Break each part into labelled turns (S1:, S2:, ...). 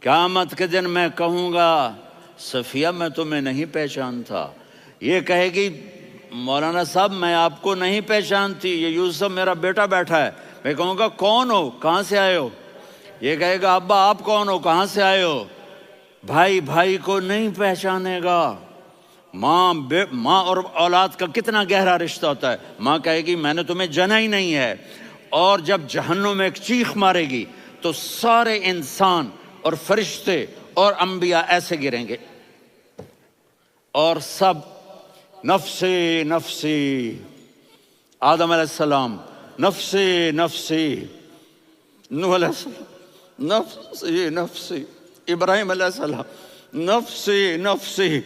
S1: قیامت کے دن میں کہوں گا صفیہ میں تمہیں نہیں پہچانتا، یہ کہے گی مولانا صاحب میں آپ کو نہیں پہچانتی، یہ یوسف میرا بیٹا بیٹھا ہے۔ میں کہوں گا کون ہو، کہاں سے آئے ہو؟ یہ کہے گا ابا آپ کون ہو، کہاں سے آئے ہو؟ بھائی بھائی کو نہیں پہچانے گا۔ ماں اور اولاد کا کتنا گہرا رشتہ ہوتا ہے۔ ماں کہے گی میں نے تمہیں جنا ہی نہیں ہے، اور جب جہنم میں ایک چیخ مارے گی تو سارے انسان اور فرشتے اور انبیاء ایسے گریں گے اور سب نفسی نفسی، آدم علیہ السلام نفسی نفسی، نوح علیہ السلام نفسی نفسی، ابراہیم علیہ السلام نفسی نفسی،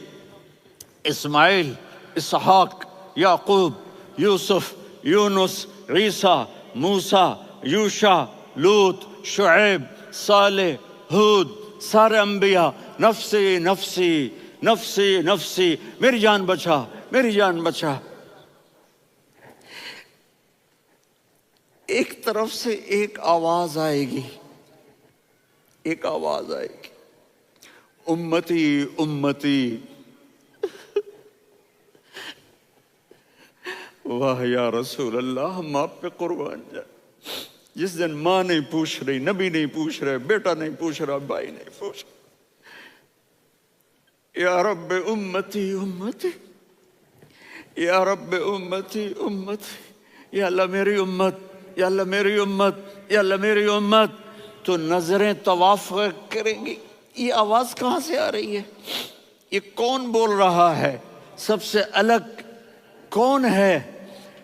S1: اسماعیل، اسحاق، یعقوب، یوسف، یونس، عیسیٰ، موسیٰ، یوشع، لوط، شعیب، صالح، ہود، سارے انبیاء نفسی نفسی نفسی نفسی، میری جان بچا میری جان بچا۔ ایک طرف سے ایک آواز آئے گی، ایک آواز آئے گی، امتی امتی۔ واہ یا رسول اللہ، ہم آپ پہ قربان جائیں۔ جس دن ماں نہیں پوچھ رہی، نبی نہیں پوچھ رہے، بیٹا نہیں پوچھ رہا، بھائی نہیں پوچھ رہا، یا رب امتی امتی، یا رب امتی امتی، یا اللہ میری امت، یا اللہ میری امت، یا اللہ میری امت۔ تو نظریں طواف کریں گی، یہ آواز کہاں سے آ رہی ہے؟ یہ کون بول رہا ہے؟ سب سے الگ کون ہے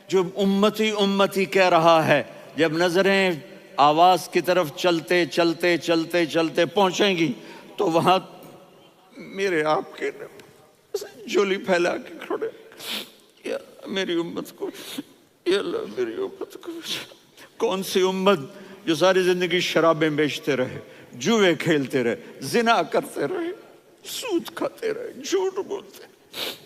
S1: جو امتی امتی کہہ رہا ہے؟ جب نظریں آواز کی طرف چلتے چلتے چلتے چلتے پہنچیں گی تو وہاں میرے آپ کے جولی پھیلا کے کھڑے، یا میری امت کو، یا اللہ میری امت کو۔ کون سی امت جو ساری زندگی شرابیں بیچتے رہے، جوئے کھیلتے رہے، زنا کرتے رہے، سود کھاتے رہے، جھوٹ بولتے،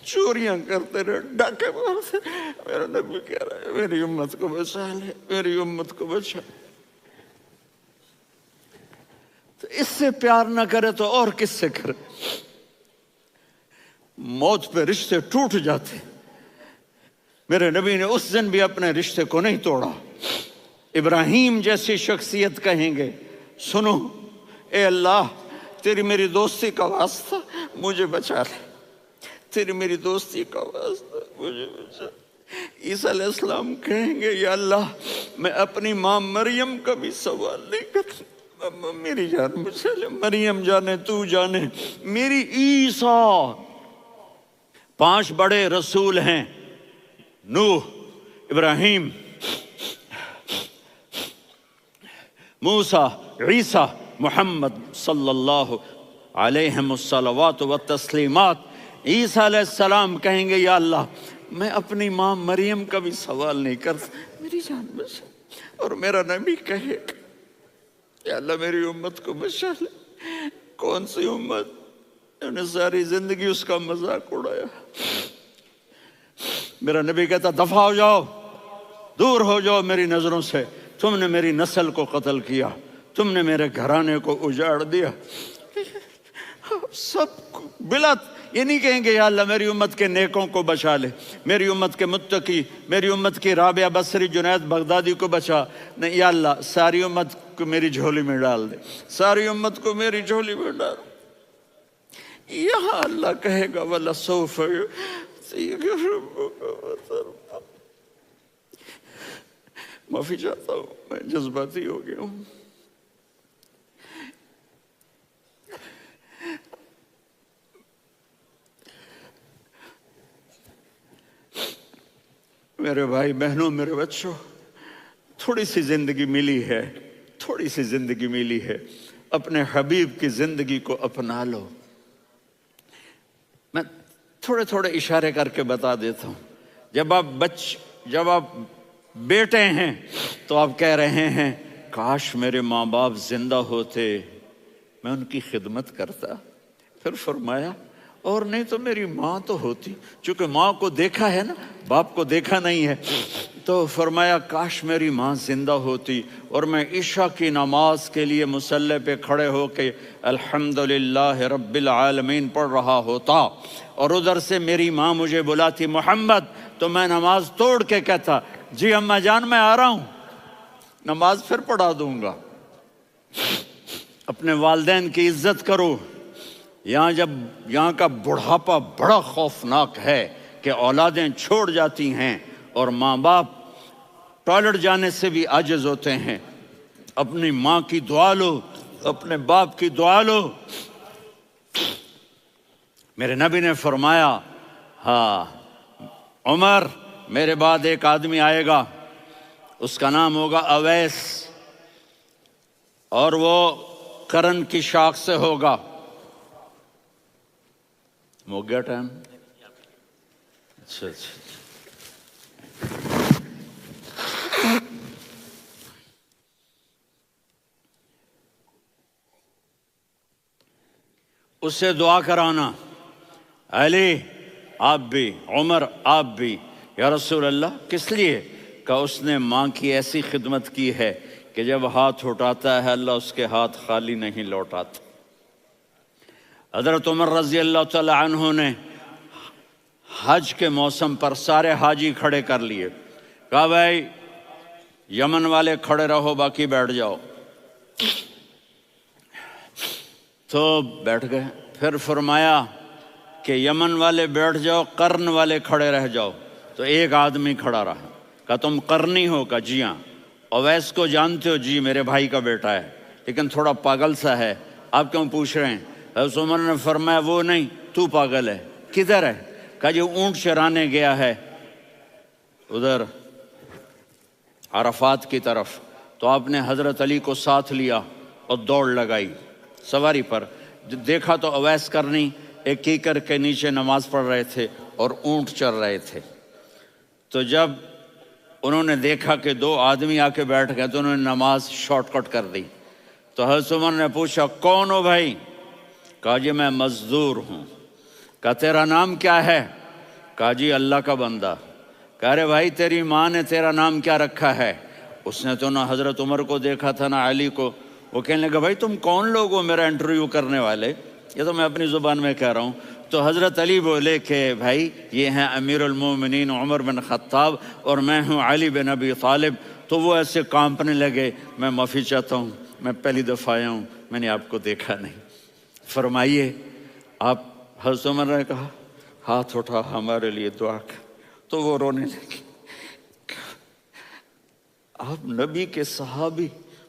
S1: چوریاں کرتے رہے، ڈاکے مارتے رہے۔ میرا نبی کہہ رہا ہے میری امت کو بچا لے، میری امت کو بچا۔ تو اس سے پیار نہ کرے تو اور کس سے کرے؟ موت پہ رشتے ٹوٹ جاتے، میرے نبی نے اس دن بھی اپنے رشتے کو نہیں توڑا۔ ابراہیم جیسی شخصیت کہیں گے سنو اے اللہ تیری میری دوستی کا واسطہ مجھے بچا لے، تیری میری دوستی کا واسطہ مجھے بچا۔ عیسیٰ علیہ السلام کہیں گے یا اللہ میں اپنی ماں مریم کا بھی سوال نہیں کرتا، میری جان بچا لے، مریم جانے تو جانے میری عیسیٰ۔ 5 بڑے رسول ہیں، نوح، ابراہیم، موسیٰ، عیسیٰ، محمد صلی اللہ علیہ الصلوات والتسلیمات۔ عیسیٰ علیہ السلام کہیں گے یا اللہ میں اپنی ماں مریم کا بھی سوال نہیں کرتا، میری جان بچا۔ اور میرا نبی کہے یا اللہ میری امت کو بچا لے۔ کون سی امت؟ انہوں نے ساری زندگی اس کا مذاق اڑایا۔ میرا نبی کہتا دفع ہو جاؤ، دور ہو جاؤ میری نظروں سے، تم نے میری نسل کو قتل کیا، تم نے میرے گھرانے کو اجاڑ دیا۔ سب بلا یہ نہیں کہیں گے یا اللہ میری امت کے نیکوں کو بچا لے، میری امت کے متقی، میری امت کی رابعہ بصری، جنید بغدادی کو بچا، نہیں یا اللہ ساری امت کو میری جھولی میں ڈال دے، ساری امت کو میری جھولی میں ڈال۔ یہاں اللہ کہے گا وَلَسَوْفَ يُعْطِيكَ رَبُّكَ فَتَرْضَىٰ۔ معافی چاہتا ہوں میں جذباتی ہو گیا ہوں۔ میرے بھائی بہنوں، میرے بچوں، تھوڑی سی زندگی ملی ہے، تھوڑی سی زندگی ملی ہے، اپنے حبیب کی زندگی کو اپنا لو۔ میں تھوڑے تھوڑے اشارے کر کے بتا دیتا ہوں۔ جب آپ بیٹے ہیں تو آپ کہہ رہے ہیں کاش میرے ماں باپ زندہ ہوتے، میں ان کی خدمت کرتا۔ پھر فرمایا اور نہیں تو میری ماں تو ہوتی، چونکہ ماں کو دیکھا ہے نا، باپ کو دیکھا نہیں ہے، تو فرمایا کاش میری ماں زندہ ہوتی اور میں عشاء کی نماز کے لیے مصلی پہ کھڑے ہو کے الحمدللہ رب العالمین پڑھ رہا ہوتا، اور ادھر سے میری ماں مجھے بلاتی محمد، تو میں نماز توڑ کے کہتا جی اماں جان میں آ رہا ہوں، نماز پھر پڑھا دوں گا۔ اپنے والدین کی عزت کرو۔ یہاں کا بڑھاپا بڑا خوفناک ہے کہ اولادیں چھوڑ جاتی ہیں اور ماں باپ ٹوائلٹ جانے سے بھی عاجز ہوتے ہیں۔ اپنی ماں کی دعا لو، اپنے باپ کی دعا لو۔ میرے نبی نے فرمایا ہاں عمر میرے بعد ایک آدمی آئے گا، اس کا نام ہوگا اویس، اور وہ کرن کی شاخ سے ہوگا۔ ہو گیا ٹائم؟ اچھا اس سے دعا کرانا، علی آپ بھی، عمر آپ بھی۔ یا رسول اللہ کس لیے؟ کہ اس نے ماں کی ایسی خدمت کی ہے کہ جب ہاتھ اٹھاتا ہے اللہ اس کے ہاتھ خالی نہیں لوٹاتا۔ حضرت عمر رضی اللہ تعالی عنہ نے حج کے موسم پر سارے حاجی کھڑے کر لیے، کہا بھائی یمن والے کھڑے رہو باقی بیٹھ جاؤ، تو بیٹھ گئے۔ پھر فرمایا کہ یمن والے بیٹھ جاؤ، قرن والے کھڑے رہ جاؤ، تو ایک آدمی کھڑا رہا۔ کہا تم قرنی ہو؟ کہا جی ہاں۔ اویس کو جانتے ہو؟ جی میرے بھائی کا بیٹا ہے لیکن تھوڑا پاگل سا ہے، آپ کیوں پوچھ رہے ہیں؟ حضرت عمر نے فرمایا وہ نہیں تو پاگل ہے۔ کدھر ہے؟ کہا جی اونٹ چرانے گیا ہے ادھر عرفات کی طرف۔ تو آپ نے حضرت علی کو ساتھ لیا اور دوڑ لگائی سواری پر۔ دیکھا تو اویس کرنی ایک کیکر کے نیچے نماز پڑھ رہے تھے اور اونٹ چر رہے تھے۔ تو جب انہوں نے دیکھا کہ دو آدمی آ کے بیٹھ گئے تو انہوں نے نماز شارٹ کٹ کر دی۔ تو حضرت عمر نے پوچھا کون ہو بھائی؟ کہا جی میں مزدور ہوں۔ کہا تیرا نام کیا ہے؟ کہا جی اللہ کا بندہ۔ کہا رے بھائی تیری ماں نے تیرا نام کیا رکھا ہے؟ اس نے تو نہ حضرت عمر کو دیکھا تھا نہ علی کو۔ وہ کہنے لگا بھائی تم کون لوگ ہو میرا انٹرویو کرنے والے؟ یہ تو میں اپنی زبان میں کہہ رہا ہوں۔ تو حضرت علی بولے کہ بھائی یہ ہیں امیر المومنین عمر بن خطاب اور میں ہوں علی بن ابی طالب۔ تو وہ ایسے کانپنے لگے، میں معافی چاہتا ہوں، میں پہلی دفعہ آیا ہوں، میں نے آپ کو دیکھا نہیں، فرمائیے آپ۔ حضرت عمر نے کہا ہاتھ اٹھا ہمارے لیے دعا کر۔ تو وہ رونے لگے، آپ نبی کے صحابی،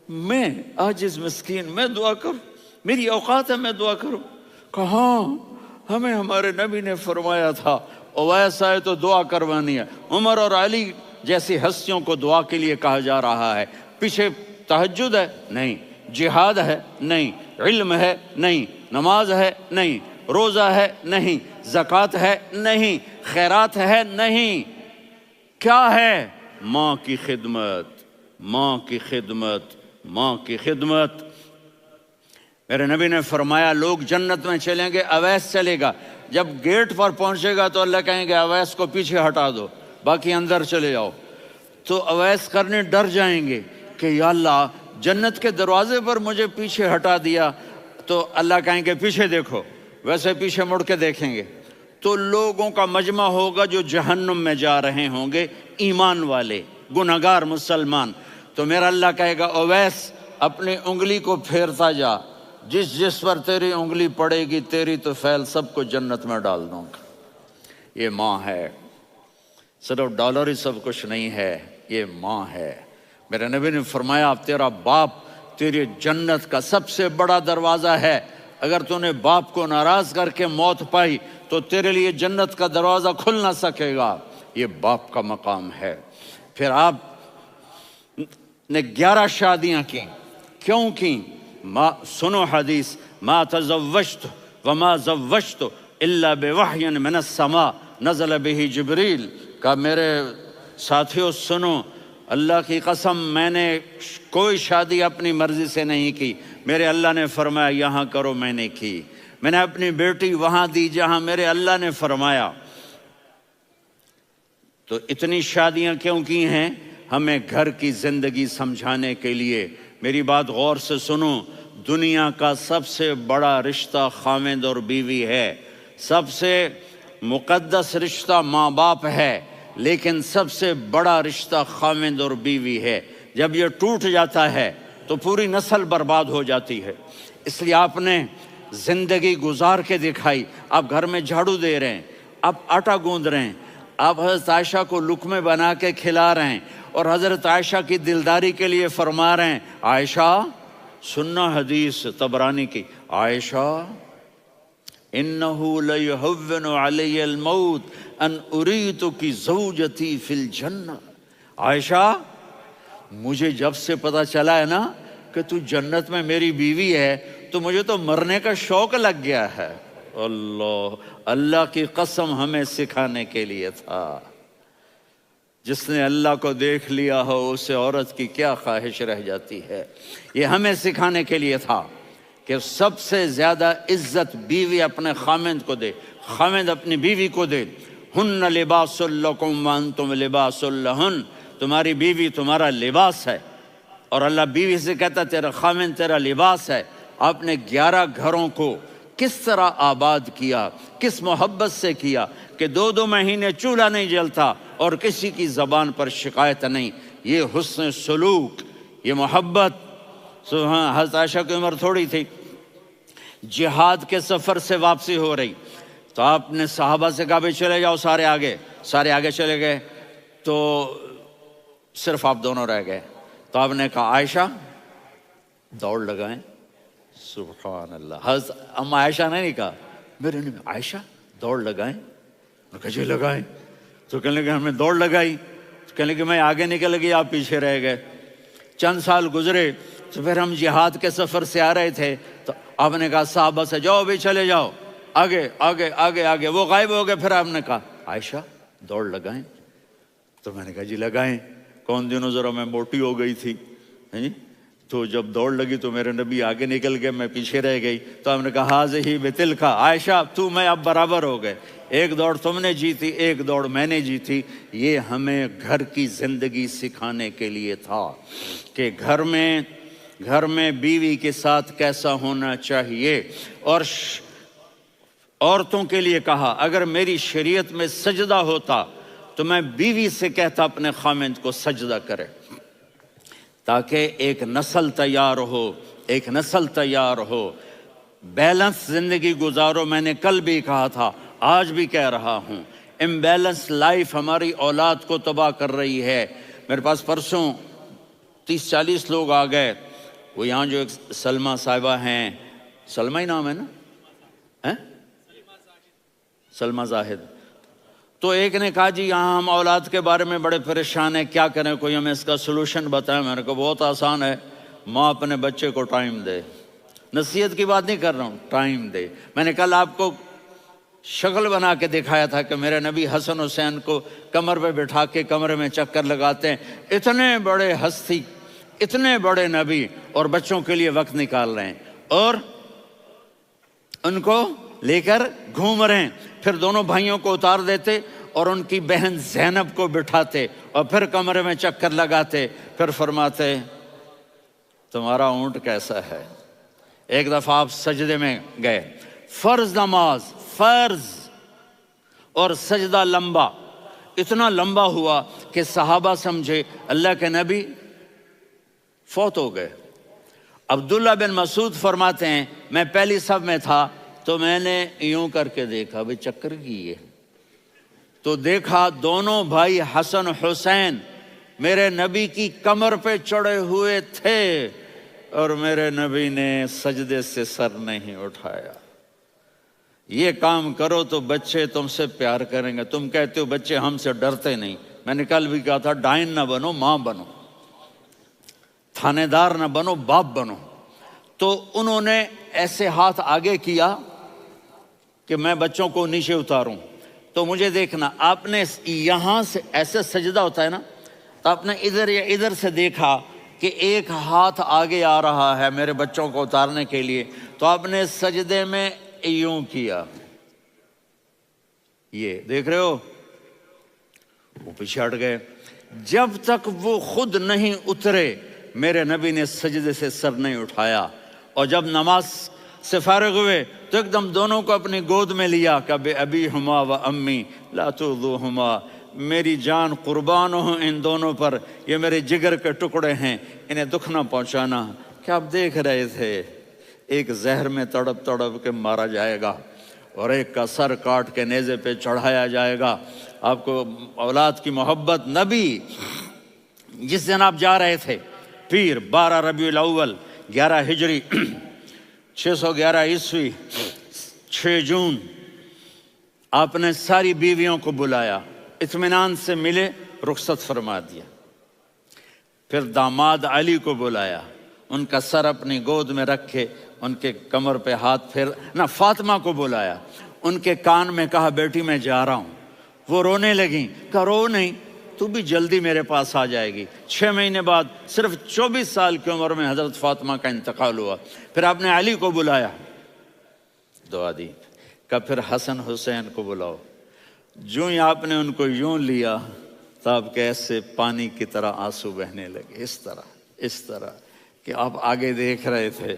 S1: میں عاجز مسکین میں دعا کروں؟ میری اوقات ہے میں دعا کروں؟ کہاں ہمیں ہمارے نبی نے فرمایا تھا اویس آئے تو دعا کروانی ہے۔ عمر اور علی جیسی ہستیوں کو دعا کے لیے کہا جا رہا ہے۔ پیچھے تہجد ہے؟ نہیں۔ جہاد ہے؟ نہیں۔ علم ہے؟ نہیں۔ نماز ہے؟ نہیں۔ روزہ ہے؟ نہیں۔ زکوٰۃ ہے؟ نہیں۔ خیرات ہے؟ نہیں۔ کیا ہے؟ ماں کی خدمت، ماں کی خدمت، ماں کی خدمت۔ میرے نبی نے فرمایا لوگ جنت میں چلیں گے، اویس چلے گا، جب گیٹ پر پہنچے گا تو اللہ کہیں گے اویس کو پیچھے ہٹا دو، باقی اندر چلے جاؤ۔ تو اویس کرنے ڈر جائیں گے کہ یا اللہ جنت کے دروازے پر مجھے پیچھے ہٹا دیا، تو اللہ کہیں گے پیچھے دیکھو، ویسے پیچھے مڑ کے دیکھیں گے تو لوگوں کا مجمع ہوگا جو جہنم میں جا رہے ہوں گے، ایمان والے، گنہگار مسلمان۔ تو میرا اللہ کہے گا اویس اپنی انگلی کو پھیرتا جا، جس جس پر تیری انگلی پڑے گی تیری تو فیل سب کو جنت میں ڈال دوں گا۔ یہ ماں ہے، صرف ڈالر ہی سب کچھ نہیں ہے، یہ ماں ہے۔ میرے نبی نے فرمایا تیرا باپ تیری جنت کا سب سے بڑا دروازہ ہے، اگر تو نے باپ کو ناراض کر کے موت پائی تو تیرے لیے جنت کا دروازہ کھل نہ سکے گا۔ یہ باپ کا مقام ہے۔ پھر آپ نے 11 شادیاں کی، کیوں کی؟ سنو حدیث، ما تزوجت وما زوجت الا بوحی من السماء نزل به جبریل۔ کہ میرے ساتھیوں سنو، اللہ کی قسم میں نے کوئی شادی اپنی مرضی سے نہیں کی، میرے اللہ نے فرمایا یہاں کرو، میں نے کی۔ میں نے اپنی بیٹی وہاں دی جہاں میرے اللہ نے فرمایا۔ تو اتنی شادیاں کیوں کی ہیں؟ ہمیں گھر کی زندگی سمجھانے کے لیے۔ میری بات غور سے سنو، دنیا کا سب سے بڑا رشتہ خاوند اور بیوی ہے، سب سے مقدس رشتہ ماں باپ ہے، لیکن سب سے بڑا رشتہ خاوند اور بیوی ہے۔ جب یہ ٹوٹ جاتا ہے تو پوری نسل برباد ہو جاتی ہے۔ اس لیے آپ نے زندگی گزار کے دکھائی۔ آپ گھر میں جھاڑو دے رہے ہیں، آپ آٹا گوندھ رہے ہیں، آپ حضرت عائشہ کو لقمے بنا کے کھلا رہے ہیں، اور حضرت عائشہ کی دلداری کے لیے فرما رہے ہیں، عائشہ سننا حدیث طبرانی کی، عائشہ انہو لیہون علی الموت ان اریتک زوجتی فی الجنہ۔ عائشہ مجھے جب سے پتا چلا ہے نا کہ تو جنت میں میری بیوی ہے تو مجھے تو مرنے کا شوق لگ گیا ہے۔ اللہ کی قسم ہمیں سکھانے کے لیے تھا۔ جس نے اللہ کو دیکھ لیا ہو اسے عورت کی کیا خواہش رہ جاتی ہے۔ یہ ہمیں سکھانے کے لیے تھا کہ سب سے زیادہ عزت بیوی اپنے خاوند کو دے، خاوند اپنی بیوی کو دے۔ ہن لباس لکم وانتم لباس لہن، تمہاری بیوی تمہارا لباس ہے، اور اللہ بیوی سے کہتا تیرا خاوند تیرا لباس ہے۔ آپ نے 11 گھروں کو کس طرح آباد کیا، کس محبت سے کیا کہ 2 مہینے چولہا نہیں جلتا اور کسی کی زبان پر شکایت نہیں۔ یہ حسن سلوک، یہ محبت۔ سبحان، حضرت عائشہ کی عمر تھوڑی تھی، جہاد کے سفر سے واپسی ہو رہی، تو آپ نے صحابہ سے کہا بھی چلے جاؤ سارے آگے چلے گئے، تو صرف آپ دونوں رہ گئے۔ تو آپ نے کہا عائشہ دوڑ لگائیں۔ سبحان اللہ، حضرت اما عائشہ نے نہیں کہا، میرے نے عائشہ دوڑ لگائیں، میں کہا جی لگائیں۔ تو کہنے لگے ہمیں دوڑ لگائی، تو کہنے لگے میں آگے نکل گئی آپ پیچھے رہ گئے۔ چند سال گزرے تو پھر ہم جہاد کے سفر سے آ رہے تھے، تو آپ نے کہا صحابہ سے جاؤ بھی چلے جاؤ آگے آگے آگے آگے، وہ غائب ہو گئے۔ پھر آپ نے کہا عائشہ دوڑ لگائیں، تو میں نے کہا جی لگائیں۔ کون دنوں ذرا میں موٹی ہو گئی تھی، تو جب دوڑ لگی تو میرے نبی آگے نکل گئے، میں پیچھے رہ گئی۔ تو ہم نے کہا ہاذہ بتلک، عائشہ تو میں اب برابر ہو گئے، ایک دوڑ تم نے جیتی ایک دوڑ میں نے جیتی۔ یہ ہمیں گھر کی زندگی سکھانے کے لیے تھا کہ گھر میں بیوی کے ساتھ کیسا ہونا چاہیے۔ اور عورتوں کے لیے کہا اگر میری شریعت میں سجدہ ہوتا تو میں بیوی سے کہتا اپنے خاوند کو سجدہ کرے، تاکہ ایک نسل تیار ہو، بیلنس زندگی گزارو۔ میں نے کل بھی کہا تھا، آج بھی کہہ رہا ہوں، امبیلنس لائف ہماری اولاد کو تباہ کر رہی ہے۔ میرے پاس پرسوں 30-40 لوگ آ گئے، وہ یہاں جو ایک سلمہ صاحبہ ہیں، سلمہ ہی نام ہے نا، سلمہ زاہد، تو ایک نے کہا جی یہاں ہم اولاد کے بارے میں بڑے پریشان ہیں، کیا کریں، کوئی ہمیں اس کا سلوشن بتائیں۔ میں نے کہا بہت آسان ہے، ماں اپنے بچے کو ٹائم دے۔ نصیحت کی بات نہیں کر رہا ہوں، ٹائم دے۔ میں نے کل آپ کو شکل بنا کے دکھایا تھا کہ میرے نبی حسن حسین کو کمر پہ بٹھا کے کمرے میں چکر لگاتے ہیں۔ اتنے بڑے ہستی، اتنے بڑے نبی، اور بچوں کے لیے وقت نکال رہے ہیں اور ان کو لے کر گھوم رہے ہیں۔ پھر دونوں بھائیوں کو اتار دیتے اور ان کی بہن زینب کو بٹھاتے اور پھر کمرے میں چکر لگاتے، پھر فرماتے تمہارا اونٹ کیسا ہے۔ ایک دفعہ آپ سجدے میں گئے، فرض نماز، فرض، اور سجدہ لمبا، اتنا لمبا ہوا کہ صحابہ سمجھے اللہ کے نبی فوت ہو گئے۔ عبداللہ بن مسعود فرماتے ہیں میں پہلی صف میں تھا تو میں نے یوں کر کے دیکھا بھئی چکر کیے، تو دیکھا دونوں بھائی حسن حسین میرے نبی کی کمر پہ چڑھے ہوئے تھے اور میرے نبی نے سجدے سے سر نہیں اٹھایا۔ یہ کام کرو تو بچے تم سے پیار کریں گے۔ تم کہتے ہو بچے ہم سے ڈرتے نہیں، میں نے کل بھی کہا تھا ڈائن نہ بنو، ماں بنو، تھانے دار نہ بنو، باپ بنو۔ تو انہوں نے ایسے ہاتھ آگے کیا کہ میں بچوں کو نیچے اتاروں، تو مجھے دیکھنا، آپ نے یہاں سے ایسے سجدہ ہوتا ہے نا، تو آپ نے ادھر یا ادھر سے دیکھا کہ ایک ہاتھ آگے آ رہا ہے میرے بچوں کو اتارنے کے لیے، تو آپ نے سجدے میں یوں کیا، یہ دیکھ رہے ہو، وہ پیچھے ہٹ گئے۔ جب تک وہ خود نہیں اترے میرے نبی نے سجدے سے سر نہیں اٹھایا، اور جب نماز سے فارغ ہوئے تو ایک دم دونوں کو اپنی گود میں لیا کہ بے ابی ہما و امی لا تؤذوہما، میری جان قربان ہوں ان دونوں پر، یہ میرے جگر کے ٹکڑے ہیں، انہیں دکھ نہ پہنچانا۔ کیا آپ دیکھ رہے تھے ایک زہر میں تڑپ تڑپ کے مارا جائے گا اور ایک کا سر کاٹ کے نیزے پہ چڑھایا جائے گا۔ آپ کو اولاد کی محبت، نبی جس دن آپ جا رہے تھے پیر 12 ربیع الاول 11 ہجری 611 عیسوی 6 جون، آپ نے ساری بیویوں کو بلایا، اطمینان سے ملے، رخصت فرما دیا۔ پھر داماد علی کو بلایا، ان کا سر اپنی گود میں رکھے، ان کے کمر پہ ہاتھ پھیر نہ، فاطمہ کو بلایا، ان کے کان میں کہا بیٹی میں جا رہا ہوں۔ وہ رونے لگیں، کہا رو نہیں، تو بھی جلدی میرے پاس آ جائے گی۔ 6 مہینے بعد صرف 24 سال کی عمر میں حضرت فاطمہ کا انتقال ہوا۔ پھر آپ نے علی کو بلایا، دعا دی، کہا پھر حسن حسین کو بلاؤ۔ جو ہی آپ نے ان کو یوں لیا تو آپ کے ایسے پانی کی طرح آنسو بہنے لگے، اس طرح کہ آپ آگے دیکھ رہے تھے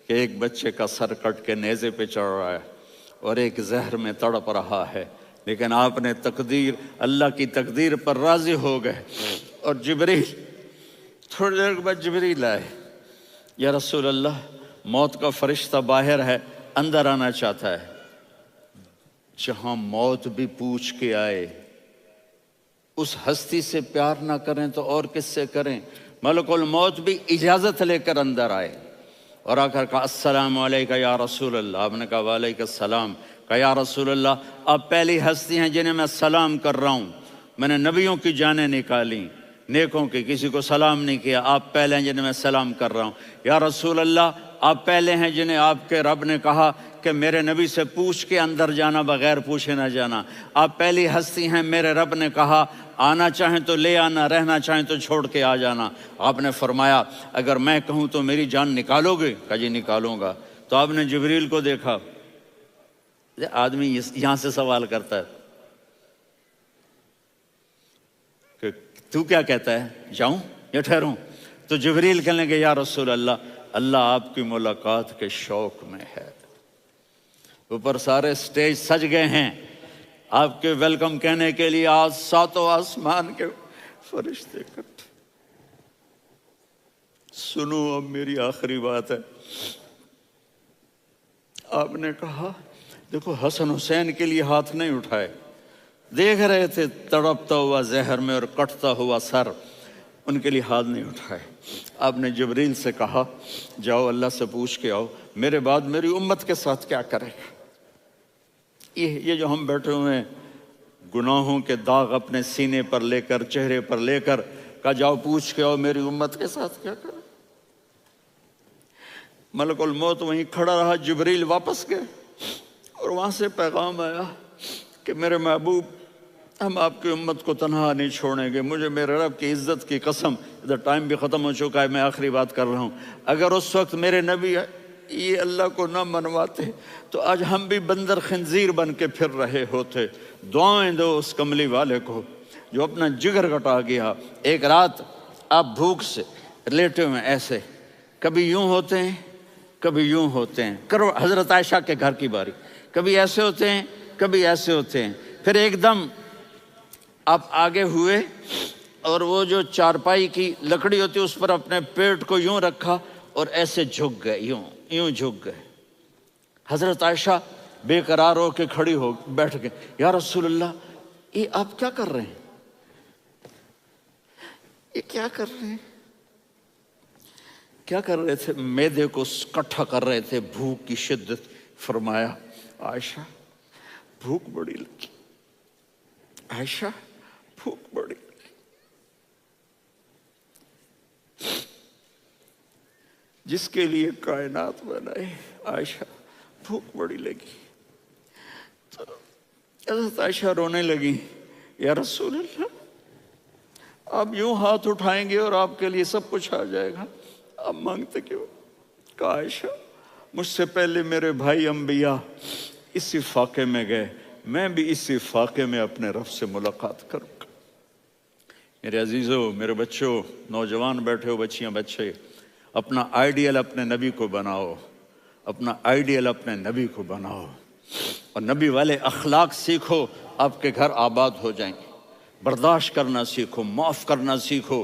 S1: کہ ایک بچے کا سر کٹ کے نیزے پہ چڑھ رہا ہے اور ایک زہر میں تڑپ رہا ہے، لیکن آپ نے تقدیر، اللہ کی تقدیر پر راضی ہو گئے۔ اور جبریل، تھوڑی دیر کے بعد جبریل آئے، یا رسول اللہ موت کا فرشتہ باہر ہے، اندر آنا چاہتا ہے۔ جہاں موت بھی پوچھ کے آئے، اس ہستی سے پیار نہ کریں تو اور کس سے کریں؟ ملک الموت بھی اجازت لے کر اندر آئے اور آ کر کہا السلام علیکہ یا رسول اللہ۔ آپ نے کہا وعلیکم السلام۔ کہا یا رسول اللہ آپ پہلی ہستی ہیں جنہیں میں سلام کر رہا ہوں، میں نے نبیوں کی جانیں نکالی، نیکوں کی، کسی کو سلام نہیں کیا، آپ پہلے ہیں جنہیں میں سلام کر رہا ہوں۔ یا رسول اللہ آپ پہلے ہیں جنہیں آپ کے رب نے کہا کہ میرے نبی سے پوچھ کے اندر جانا، بغیر پوچھے نہ جانا۔ آپ پہلی ہستی ہیں، میرے رب نے کہا آنا چاہیں تو لے آنا، رہنا چاہیں تو چھوڑ کے آ جانا۔ آپ نے فرمایا اگر میں کہوں تو میری جان نکالو گے؟ کہا جی نکالوں گا۔ تو آپ نے جبریل کو دیکھا، آدمی یہاں سے سوال کرتا ہے کہ تو کیا کہتا ہے، جاؤں یا ٹھہروں؟ تو جبریل کہنے لگے یا رسول اللہ، اللہ آپ کی ملاقات کے شوق میں ہے۔ اوپر سارے سٹیج سج گئے ہیں آپ کے ویلکم کہنے کے لیے، آج 7 آسمان کے فرشتے اکٹھے۔ سنو اب میری آخری بات ہے۔ آپ نے کہا دیکھو حسن حسین کے لیے ہاتھ نہیں اٹھائے، دیکھ رہے تھے تڑپتا ہوا زہر میں اور کٹتا ہوا سر، ان کے لیے ہاتھ نہیں اٹھائے۔ آپ نے جبریل سے کہا جاؤ اللہ سے پوچھ کے آؤ میرے بعد میری امت کے ساتھ کیا کرے گا۔ یہ جو ہم بیٹھے ہوئے ہیں گناہوں کے داغ اپنے سینے پر لے کر، چہرے پر لے کر، کہا جاؤ پوچھ کے آؤ میری امت کے ساتھ کیا کرے۔ ملک الموت وہیں کھڑا رہا، جبریل واپس گئے اور وہاں سے پیغام آیا کہ میرے محبوب ہم آپ کی امت کو تنہا نہیں چھوڑیں گے، مجھے میرے رب کی عزت کی قسم، ادھر ٹائم بھی ختم ہو چکا ہے، میں آخری بات کر رہا ہوں، اگر اس وقت میرے نبی یہ اللہ کو نہ منواتے تو آج ہم بھی بندر خنزیر بن کے پھر رہے ہوتے۔ دعائیں دو اس کملی والے کو جو اپنا جگر کٹا گیا۔ ایک رات آپ بھوک سے لیٹے ہوئے ایسے، کبھی یوں ہوتے ہیں کبھی یوں ہوتے ہیں، کرو حضرت عائشہ کے گھر کی باری، کبھی ایسے ہوتے ہیں کبھی ایسے ہوتے ہیں، پھر ایک دم آپ آگے ہوئے اور وہ جو چارپائی کی لکڑی ہوتی اس پر اپنے پیٹ کو یوں رکھا اور ایسے جھک گئے، یوں جھک گئے۔ حضرت عائشہ بے قرار ہو کے کھڑی ہو بیٹھ گئے، یا رسول اللہ یہ آپ کیا کر رہے ہیں، یہ کیا کر رہے ہیں؟ کیا کر رہے تھے؟ معدے کو کٹھا کر رہے تھے، بھوک کی شدت۔ فرمایا عائشہ بھوک بڑی لگی، عائشہ بھوک بڑی لگی، جس کے لیے کائنات بنائے، عائشہ بھوک بڑی لگی۔ تو حضرت عائشہ رونے لگی، یا رسول اللہ آپ یوں ہاتھ اٹھائیں گے اور آپ کے لیے سب کچھ آ جائے گا، آپ مانگتے کیوں؟ کہا عائشہ مجھ سے پہلے میرے بھائی انبیاء اسی فاقے میں گئے، میں بھی اسی فاقے میں اپنے رب سے ملاقات کروں گا۔ میرے عزیزوں، میرے بچوں، نوجوان بیٹھے ہو، بچیاں بچے، اپنا آئیڈیل اپنے نبی کو بناؤ، اپنا آئیڈیل اپنے نبی کو بناؤ، اور نبی والے اخلاق سیکھو، آپ کے گھر آباد ہو جائیں گے۔ برداشت کرنا سیکھو، معاف کرنا سیکھو،